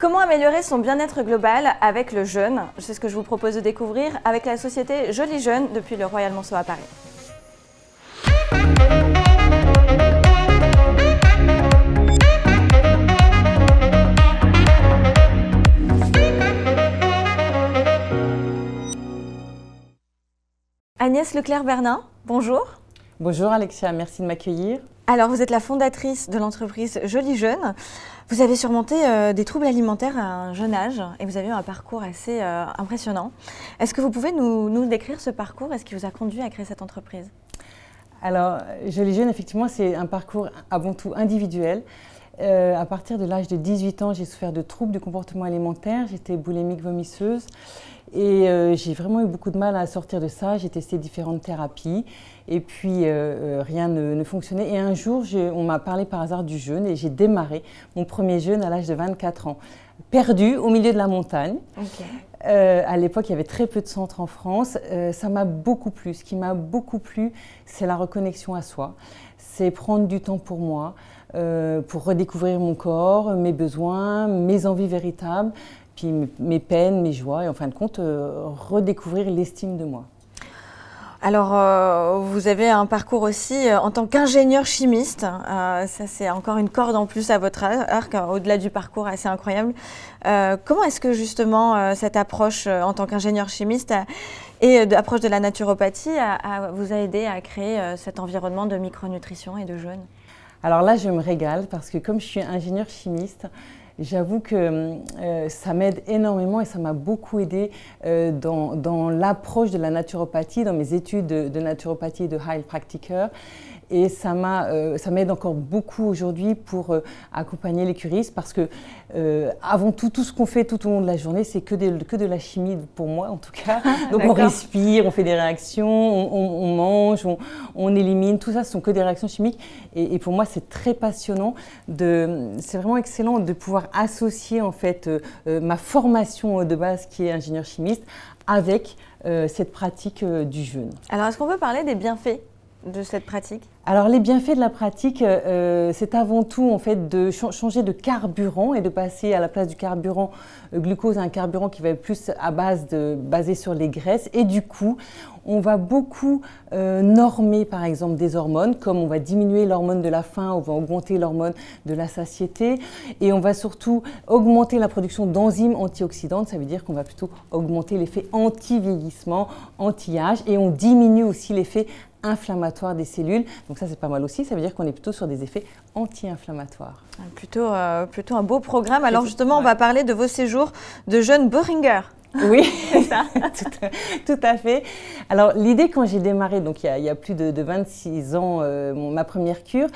Comment améliorer son bien-être global avec le jeûne? C'est ce que je vous propose de découvrir avec la société Joli Jeûne depuis le Royal Monceau à Paris. Agnès Leclerc-Bernin, bonjour. Bonjour Alexia, merci de m'accueillir. Alors vous êtes la fondatrice de l'entreprise Joli Jeûne. Vous avez surmonté des troubles alimentaires à un jeune âge et vous avez eu un parcours assez impressionnant. Est-ce que vous pouvez nous décrire ce parcours et ce qui vous a conduit à créer cette entreprise? Alors, Joli Jeûne, effectivement, c'est un parcours avant tout individuel. À partir de l'âge de 18 ans, j'ai souffert de troubles du comportement alimentaire. J'étais boulémique vomisseuse et j'ai vraiment eu beaucoup de mal à sortir de ça. J'ai testé différentes thérapies et puis rien ne fonctionnait. Et un jour, on m'a parlé par hasard du jeûne et j'ai démarré mon premier jeûne à l'âge de 24 ans, perdu au milieu de la montagne. Okay. À l'époque, il y avait très peu de centres en France. Ça m'a beaucoup plu. Ce qui m'a beaucoup plu, c'est la reconnexion à soi. C'est prendre du temps pour moi, pour redécouvrir mon corps, mes besoins, mes envies véritables, puis mes peines, mes joies, et en fin de compte, redécouvrir l'estime de moi. Alors, vous avez un parcours aussi en tant qu'ingénieur chimiste. Ça, c'est encore une corde en plus à votre arc, au-delà du parcours assez incroyable. Comment est-ce que justement cette approche en tant qu'ingénieur chimiste et l'approche de la naturopathie vous a aidé à créer cet environnement de micronutrition et de jeûne? Alors là, je me régale parce que comme je suis ingénieur chimiste, j'avoue que ça m'aide énormément et ça m'a beaucoup aidé dans l'approche de la naturopathie, dans mes études de naturopathie et de Heilpraktiker. Et ça m'aide encore beaucoup aujourd'hui pour accompagner les curistes parce que avant tout ce qu'on fait tout au long de la journée, c'est que de la chimie pour moi en tout cas. Donc on respire, on fait des réactions, on mange, on élimine, tout ça ce sont que des réactions chimiques. Et pour moi c'est très passionnant, c'est vraiment excellent de pouvoir associer en fait ma formation de base qui est ingénieur chimiste avec cette pratique du jeûne. Alors est-ce qu'on peut parler des bienfaits de cette pratique? Alors les bienfaits de la pratique, c'est avant tout en fait de changer de carburant et de passer à la place du carburant glucose à un carburant qui va être plus basé sur les graisses. Et du coup, on va beaucoup normer par exemple des hormones, comme on va diminuer l'hormone de la faim, on va augmenter l'hormone de la satiété et on va surtout augmenter la production d'enzymes antioxydantes. Ça veut dire qu'on va plutôt augmenter l'effet anti-vieillissement, anti-âge et on diminue aussi l'effet inflammatoire des cellules. Donc ça, c'est pas mal aussi. Ça veut dire qu'on est plutôt sur des effets anti-inflammatoires. Plutôt un beau programme. Alors justement, on va parler de vos séjours de jeûne Boehringer. Oui, c'est ça. tout à fait. Alors l'idée quand j'ai démarré, donc il y a plus de 26 ans, ma première cure,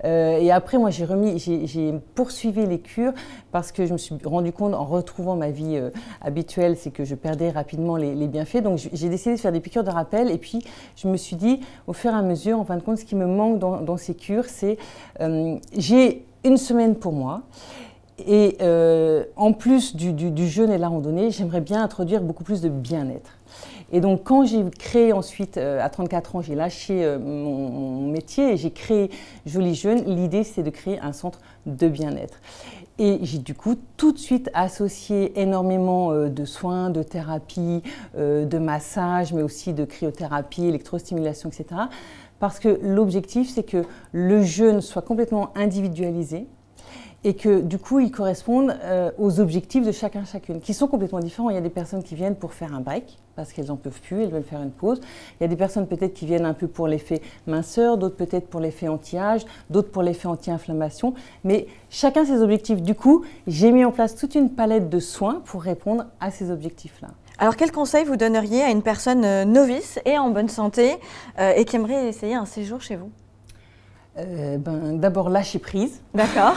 et après moi j'ai poursuivi les cures parce que je me suis rendu compte en retrouvant ma vie habituelle, c'est que je perdais rapidement les bienfaits. Donc j'ai décidé de faire des piqûres de rappel et puis je me suis dit au fur et à mesure, en fin de compte, ce qui me manque dans ces cures, c'est j'ai une semaine pour moi. Et en plus du jeûne et de la randonnée, j'aimerais bien introduire beaucoup plus de bien-être. Et donc quand j'ai créé ensuite, à 34 ans, j'ai lâché mon métier et j'ai créé Joli Jeûne, l'idée c'est de créer un centre de bien-être. Et j'ai du coup tout de suite associé énormément de soins, de thérapie, de massage, mais aussi de cryothérapie, électrostimulation, etc. Parce que l'objectif c'est que le jeûne soit complètement individualisé, et que du coup, ils correspondent aux objectifs de chacune, qui sont complètement différents. Il y a des personnes qui viennent pour faire un break, parce qu'elles n'en peuvent plus, elles veulent faire une pause. Il y a des personnes peut-être qui viennent un peu pour l'effet minceur, d'autres peut-être pour l'effet anti-âge, d'autres pour l'effet anti-inflammation. Mais chacun ses objectifs. Du coup, j'ai mis en place toute une palette de soins pour répondre à ces objectifs-là. Alors, quel conseil vous donneriez à une personne novice et en bonne santé et qui aimerait essayer un séjour chez vous? D'abord, lâchez prise. D'accord.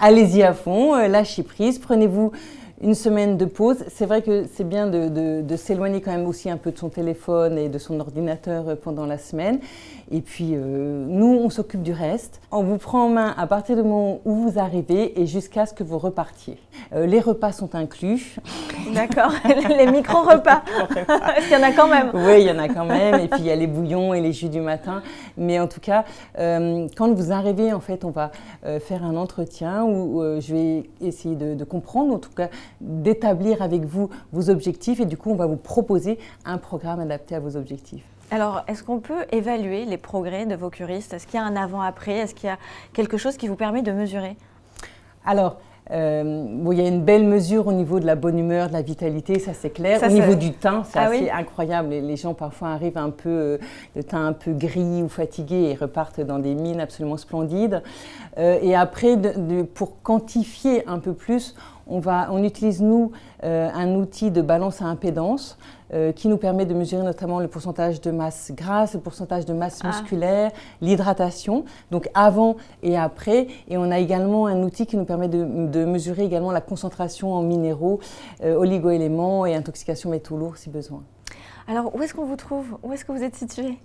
Allez-y à fond, lâchez prise. Prenez-vous une semaine de pause. C'est vrai que c'est bien de s'éloigner quand même aussi un peu de son téléphone et de son ordinateur pendant la semaine. Et puis, nous, on s'occupe du reste. On vous prend en main à partir du moment où vous arrivez et jusqu'à ce que vous repartiez. Les repas sont inclus. D'accord, les micro-repas. Est-ce qu'il y en a quand même? Oui, il y en a quand même. Et puis, il y a les bouillons et les jus du matin. Mais en tout cas, quand vous arrivez, en fait, on va faire un entretien où je vais essayer de comprendre, en tout cas, d'établir avec vous vos objectifs. Et du coup, on va vous proposer un programme adapté à vos objectifs. Alors, est-ce qu'on peut évaluer les progrès de vos curistes? Est-ce qu'il y a un avant-après? Est-ce qu'il y a quelque chose qui vous permet de mesurer? Alors, il y a une belle mesure au niveau de la bonne humeur, de la vitalité, ça c'est clair. Au niveau du teint, c'est assez incroyable. Les gens parfois arrivent un peu, le teint un peu gris ou fatigué et repartent dans des mines absolument splendides. Et après, pour quantifier un peu plus, on utilise nous un outil de balance à impédance qui nous permet de mesurer notamment le pourcentage de masse grasse, le pourcentage de masse musculaire, l'hydratation, donc avant et après. Et on a également un outil qui nous permet de mesurer également la concentration en minéraux, oligo-éléments et intoxication métaux lourds si besoin. Alors, où est-ce qu'on vous trouve? Où est-ce que vous êtes situé?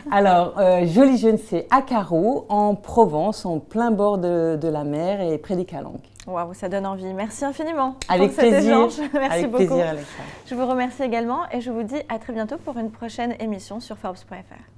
Alors, Jolie Jeune, c'est à Carreau, en Provence, en plein bord de la mer et près des Calanques. Waouh, ça donne envie. Merci infiniment avec pour cet plaisir. échange. Merci avec beaucoup. Plaisir, Alexa. Je vous remercie également et je vous dis à très bientôt pour une prochaine émission sur Forbes.fr.